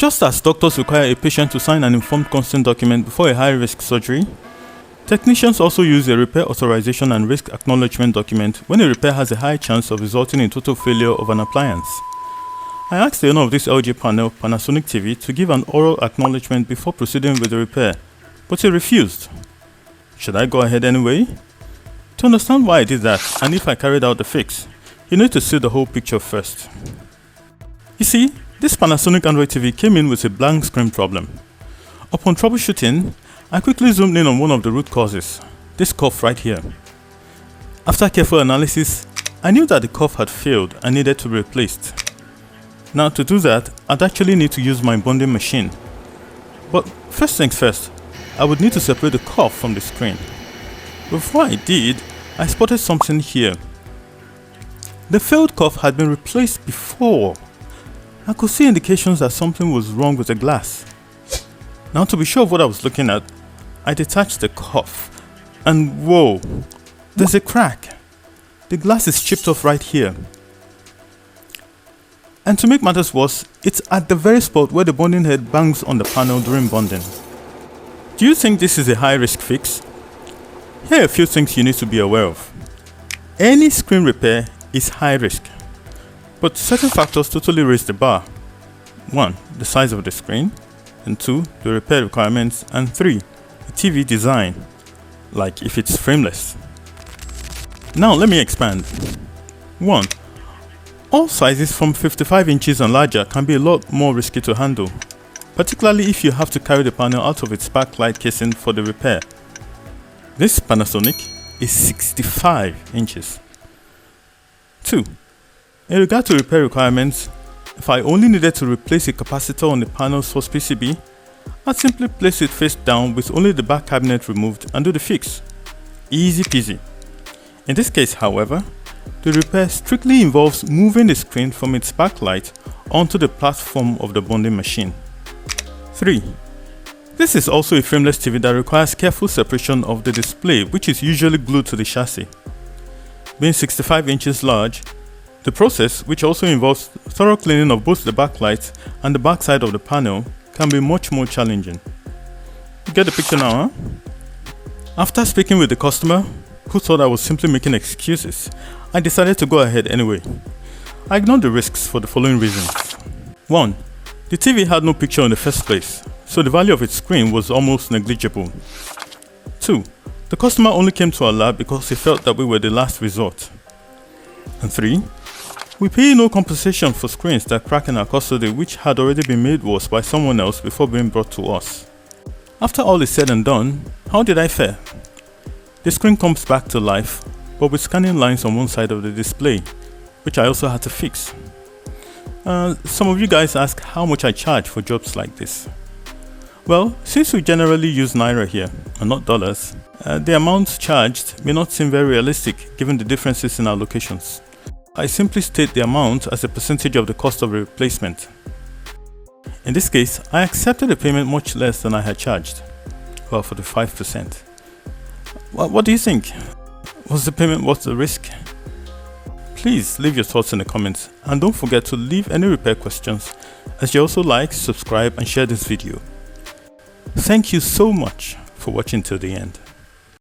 Just as doctors require a patient to sign an informed consent document before a high-risk surgery, technicians also use a Repair Authorization and Risk Acknowledgement document when a repair has a high chance of resulting in total failure of an appliance. I asked the owner of this LG panel, Panasonic TV, to give an oral acknowledgement before proceeding with the repair, but he refused. Should I go ahead anyway? To understand why I did that and if I carried out the fix, you need to see the whole picture first. You see, this Panasonic Android TV came in with a blank screen problem. Upon troubleshooting, I quickly zoomed in on one of the root causes, this cuff right here. After careful analysis, I knew that the cuff had failed and needed to be replaced. Now to do that, I'd actually need to use my bonding machine. But first things first, I would need to separate the cuff from the screen. Before I did, I spotted something here. The failed cuff had been replaced before. I could see indications that something was wrong with the glass. Now to be sure of what I was looking at, I detached the cuff and whoa, there's a crack. The glass is chipped off right here. And to make matters worse, it's at the very spot where the bonding head bangs on the panel during bonding. Do you think this is a high-risk fix? Here are a few things you need to be aware of. Any screen repair is high risk, but certain factors totally raise the bar. 1. The size of the screen, and 2. The repair requirements, and 3. The TV design, like if it's frameless. Now let me expand. 1. All sizes from 55 inches and larger can be a lot more risky to handle, particularly if you have to carry the panel out of its backlight casing for the repair. This Panasonic is 65 inches. 2. In regard to repair requirements, if I only needed to replace a capacitor on the panel's source PCB, I'd simply place it face down with only the back cabinet removed and do the fix. Easy peasy. In this case, however, the repair strictly involves moving the screen from its backlight onto the platform of the bonding machine. 3. This is also a frameless TV that requires careful separation of the display, which is usually glued to the chassis. Being 65 inches large, the process, which also involves thorough cleaning of both the backlight and the backside of the panel, can be much more challenging. You get the picture now, huh? After speaking with the customer, who thought I was simply making excuses, I decided to go ahead anyway. I ignored the risks for the following reasons. 1. The TV had no picture in the first place, so the value of its screen was almost negligible. 2. The customer only came to our lab because he felt that we were the last resort. And 3. We pay no compensation for screens that crack in our custody which had already been made worse by someone else before being brought to us. After all is said and done, how did I fare? The screen comes back to life, but with scanning lines on one side of the display, which I also had to fix. Some of you guys ask how much I charge for jobs like this. Well, since we generally use Naira here, and not dollars, the amount charged may not seem very realistic given the differences in our locations. I simply state the amount as a percentage of the cost of a replacement. In this case, I accepted a payment much less than I had charged, well, for the 5%. What do you think? Was the payment worth the risk? Please leave your thoughts in the comments and don't forget to leave any repair questions, as you also like, subscribe and share this video. Thank you so much for watching till the end.